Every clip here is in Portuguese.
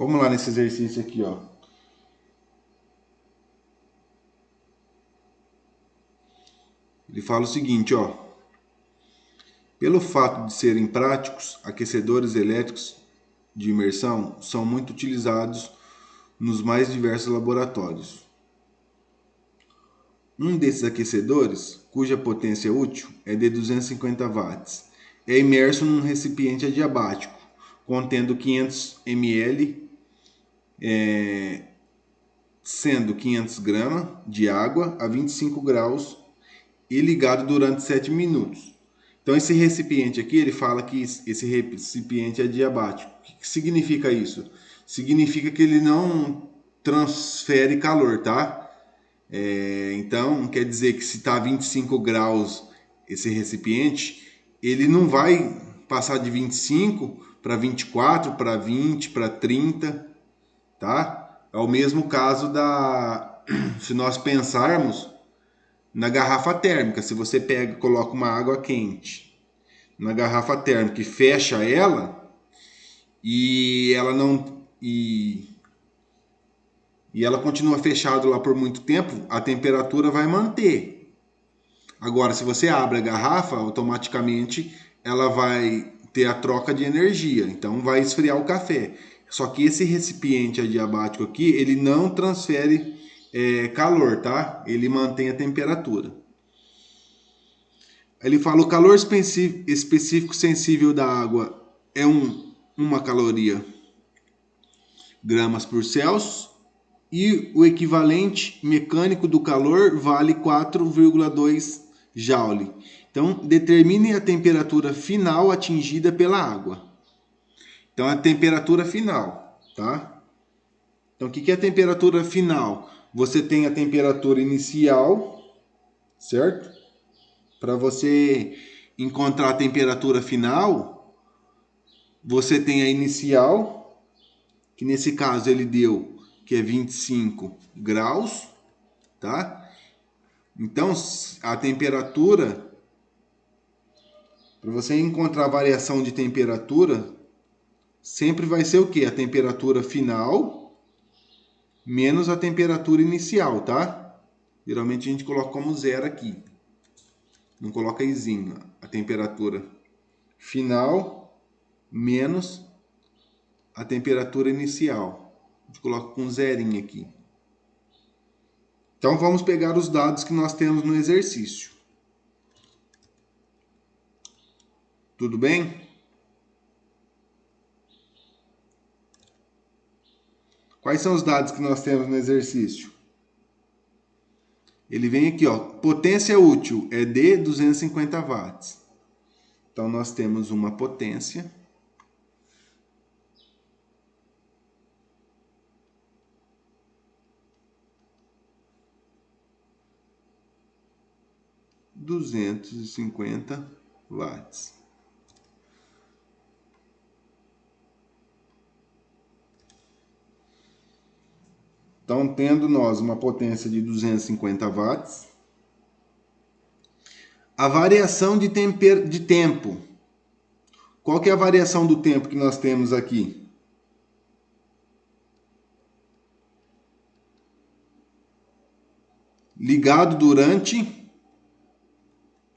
Vamos lá nesse exercício aqui, ó. Ele fala o seguinte, ó. Pelo fato de serem práticos, aquecedores elétricos de imersão são muito utilizados nos mais diversos laboratórios. Um desses aquecedores, cuja potência útil é de 250 watts, é imerso num recipiente adiabático, contendo 500 ml, sendo 500 gramas de água a 25 graus e ligado durante 7 minutos. Então esse recipiente aqui, ele fala que esse recipiente é adiabático. O que significa isso? Significa que ele não transfere calor, tá? Então quer dizer que se está 25 graus esse recipiente, ele não vai passar de 25 para 24, para 20, para 30, tá? É o mesmo caso da, se nós pensarmos na garrafa térmica, se você pega e coloca uma água quente na garrafa térmica e fecha ela e ela não e ela continua fechada lá por muito tempo, a temperatura vai manter. Agora, se você abre a garrafa, automaticamente ela vai ter a troca de energia, então vai esfriar o café. Só que esse recipiente adiabático aqui, ele não transfere calor, tá? Ele mantém a temperatura. Ele fala o calor específico sensível da água é uma caloria gramas por Celsius e o equivalente mecânico do calor vale 4,2 joule. Então, determine a temperatura final atingida pela água. Então, a temperatura final, tá? Então, o que é a temperatura final? Você tem a temperatura inicial, certo? Para você encontrar a temperatura final, você tem a inicial, que nesse caso ele deu que é 25 graus, tá? Então, a temperatura, para você encontrar a variação de temperatura, sempre vai ser o quê? A temperatura final menos a temperatura inicial, tá? Geralmente a gente coloca como zero aqui. Não coloca izinho. A temperatura final menos a temperatura inicial. A gente coloca com zerinho aqui. Então vamos pegar os dados que nós temos no exercício. Tudo bem? Quais são os dados que nós temos no exercício? Ele vem aqui, ó, potência útil é de 250 watts. Então nós temos uma potência de 250 watts. Então, tendo nós uma potência de 250 watts, a variação de tempo. Qual que é a variação do tempo que nós temos aqui? Ligado durante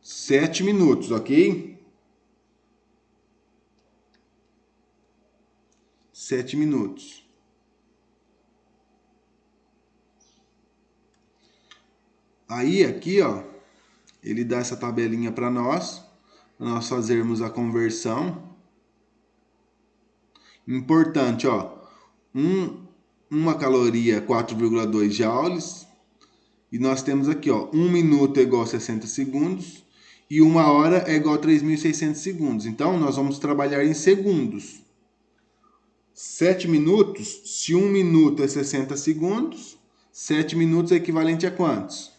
7 minutos, ok? 7 minutos. Aí, aqui, ó, ele dá essa tabelinha para nós fazermos a conversão. Importante, ó, uma caloria é 4,2 joules, e nós temos aqui, ó, 1 minuto é igual a 60 segundos, e 1 hora é igual a 3.600 segundos. Então, nós vamos trabalhar em segundos. 7 minutos, se 1 minuto é 60 segundos, 7 minutos é equivalente a quantos?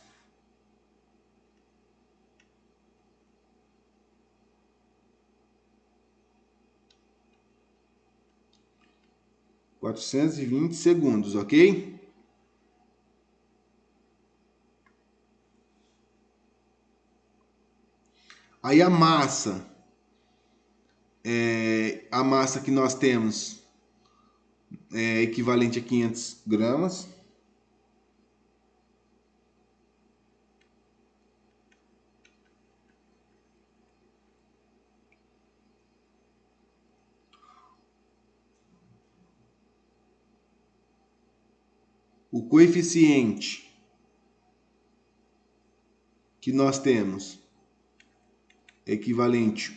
420 segundos, ok? Aí a massa que nós temos é equivalente a 500 gramas. O coeficiente que nós temos é equivalente a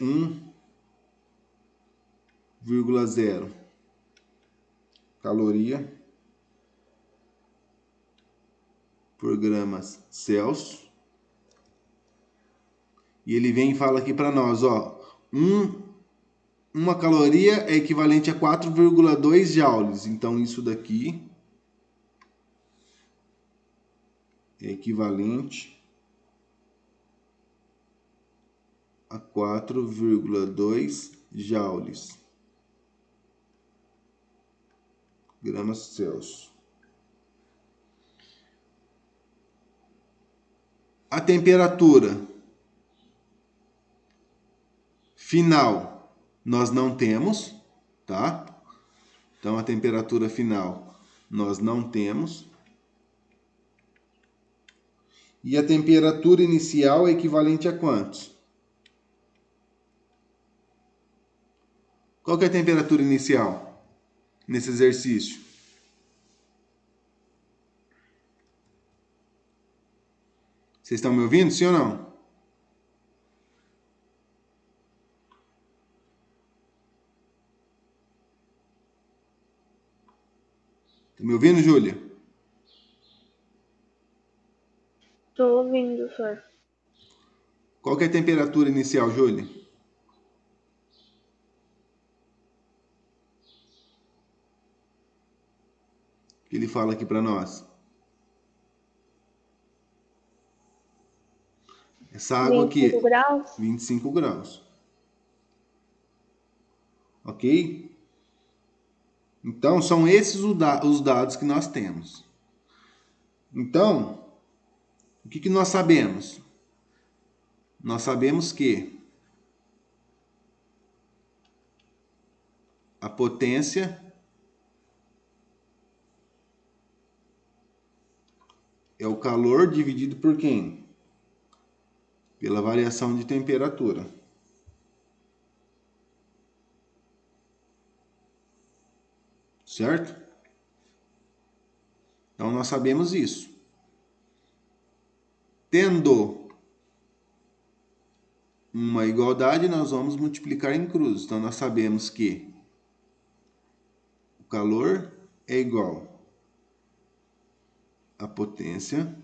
1,0 caloria por gramas Celsius. E ele vem e fala aqui para nós, ó, uma caloria é equivalente a 4,2 joules. Então, isso daqui é equivalente a 4,2 joules, gramas Celsius. A temperatura final nós não temos, tá? Então, a temperatura final nós não temos. E a temperatura inicial é equivalente a quantos? Qual que é a temperatura inicial nesse exercício? Vocês estão me ouvindo, sim ou não? Tá me ouvindo, Júlia? Estou ouvindo, senhor. Qual que é a temperatura inicial, Júlia? Que ele fala aqui para nós. Essa água aqui, 25 graus? 25 graus. Ok? Então, são esses os dados que nós temos. Então, o que nós sabemos? Nós sabemos que a potência é o calor dividido por quem? Pela variação de temperatura. Certo? Então, nós sabemos isso. Tendo uma igualdade, nós vamos multiplicar em cruz. Então, nós sabemos que o calor é igual a potência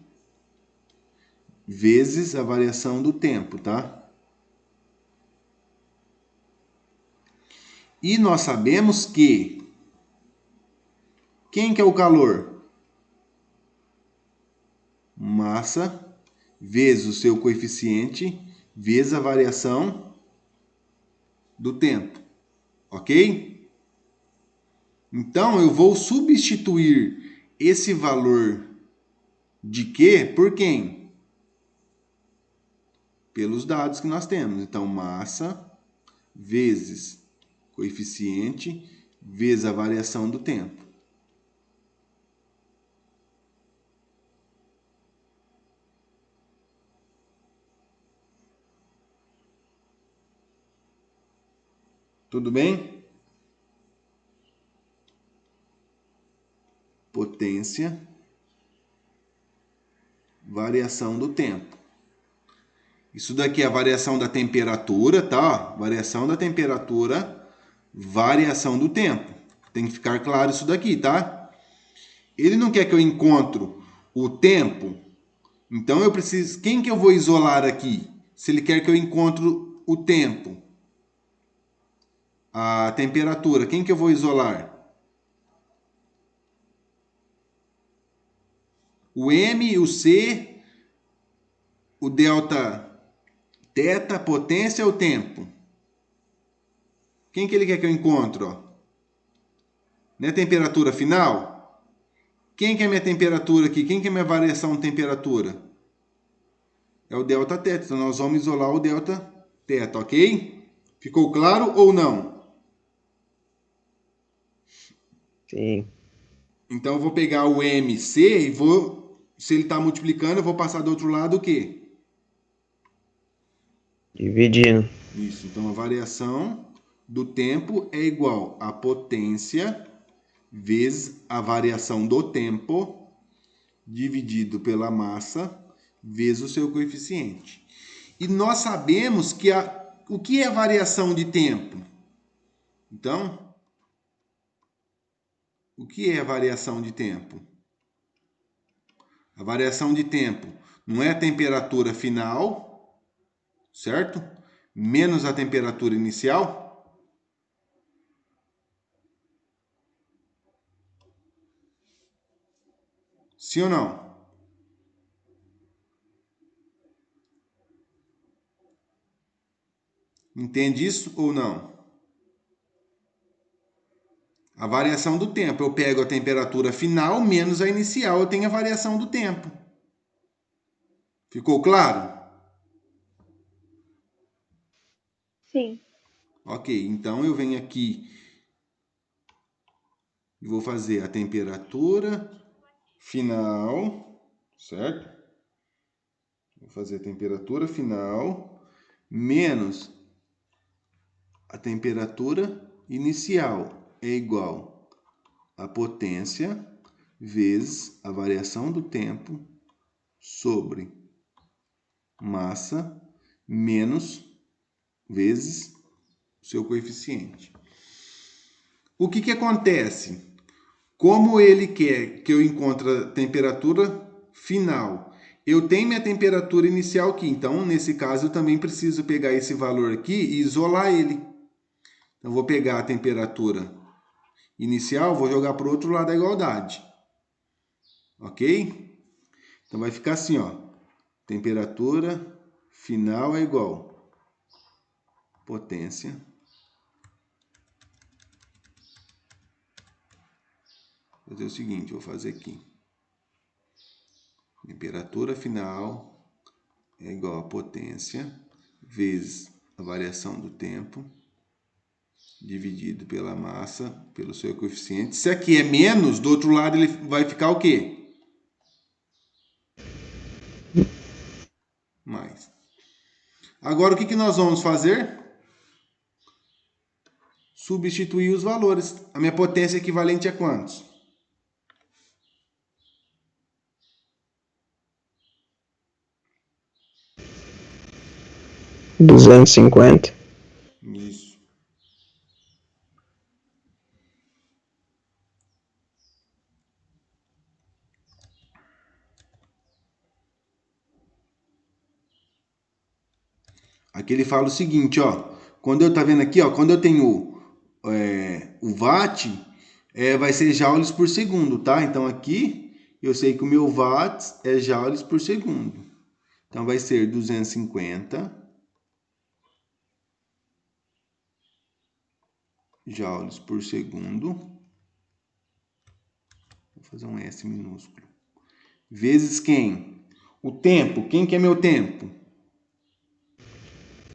vezes a variação do tempo, tá? E nós sabemos que quem que é o calor? Massa vezes o seu coeficiente vezes a variação do tempo, ok? Então, eu vou substituir esse valor de Q por quem? Pelos dados que nós temos. Então, massa vezes coeficiente vezes a variação do tempo. Tudo bem? Potência, variação do tempo. Isso daqui é a variação da temperatura, tá? Variação da temperatura, variação do tempo. Tem que ficar claro isso daqui, tá? Ele não quer que eu encontre o tempo, então eu preciso... Quem que eu vou isolar aqui? Se ele quer que eu encontre o tempo, a temperatura, quem que eu vou isolar? O M, o C, o delta teta, potência ou tempo? Quem que ele quer que eu encontre? Ó? Não é temperatura final? Quem que é minha temperatura aqui? Quem que é minha variação de temperatura? É o delta teta. Então nós vamos isolar o delta teta, ok? Ficou claro ou não? Sim. Então eu vou pegar o MC e vou... Se ele está multiplicando, eu vou passar do outro lado o quê? Dividindo. Isso. Então a variação do tempo é igual a potência vezes a variação do tempo dividido pela massa vezes o seu coeficiente. E nós sabemos que o que é variação de tempo? Então, o que é variação de tempo? A variação de tempo não é a temperatura final, certo? Menos a temperatura inicial. Sim ou não? Entende isso ou não? A variação do tempo. Eu pego a temperatura final menos a inicial. Eu tenho a variação do tempo. Ficou claro? Sim. Ok, então eu venho aqui e vou fazer a temperatura final, certo? Vou fazer a temperatura final menos a temperatura inicial é igual a potência vezes a variação do tempo sobre massa menos vezes o seu coeficiente. O que acontece? Como ele quer que eu encontre a temperatura final, eu tenho minha temperatura inicial aqui. Então, nesse caso, eu também preciso pegar esse valor aqui e isolar ele. Então, eu vou pegar a temperatura inicial, vou jogar para o outro lado da igualdade. Ok? Então, vai ficar assim, ó. Temperatura final é igual potência vou fazer o seguinte, vou fazer aqui. Temperatura final é igual a potência vezes a variação do tempo dividido pela massa, pelo seu coeficiente. Se aqui é menos, do outro lado ele vai ficar o quê? Mais. Agora o que nós vamos fazer? Substituir os valores. A minha potência equivalente a quantos? R$ 250. Isso. Aqui ele fala o seguinte, ó. Quando eu tá vendo aqui, ó, quando eu tenho o watt, vai ser joules por segundo, tá? Então aqui eu sei que o meu watts é joules por segundo. Então vai ser 250 joules por segundo. Vou fazer um S minúsculo. Vezes quem? O tempo. Quem que é meu tempo?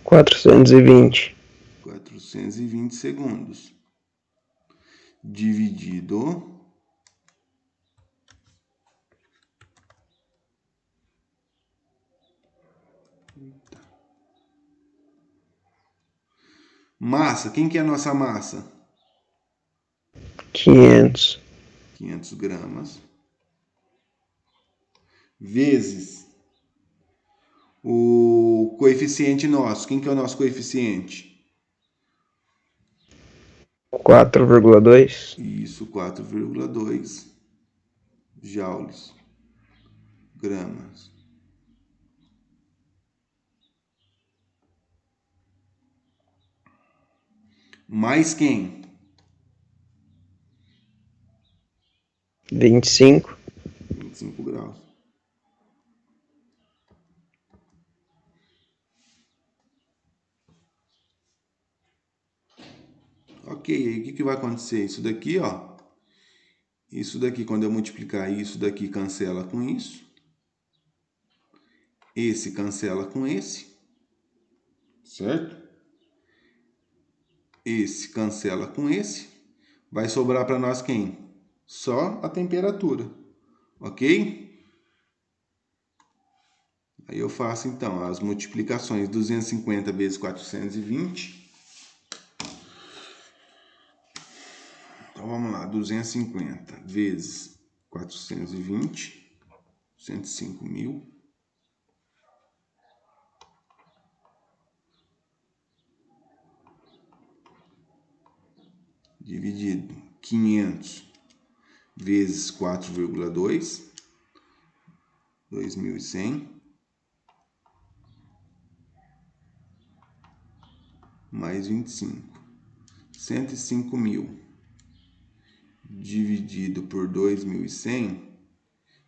420. 420 segundos. Dividido massa. Quem que é a nossa massa? 500. 500 gramas. Vezes o coeficiente nosso. Quem que é o nosso coeficiente? 4,2. Isso, 4,2 joules. Gramas. Mais quem? 25. 25 graus. Ok, aí o que vai acontecer? Isso daqui, ó. Isso daqui, quando eu multiplicar isso daqui, cancela com isso. Esse cancela com esse. Certo? Esse cancela com esse. Vai sobrar para nós quem? Só a temperatura. Ok? Aí eu faço então as multiplicações. 250 vezes 420. Então vamos lá. 250 vezes 420. 105.000. Dividido 500 vezes 4,2. 2.100. Mais 25. 105.000 dividido por 2.100,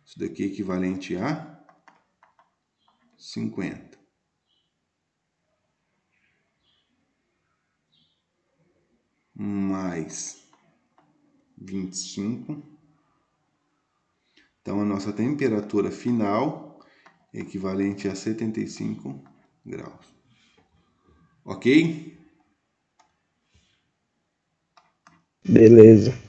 isso daqui é equivalente a 50. Mais 25. Então, a nossa temperatura final é equivalente a 75 graus. Ok? Beleza.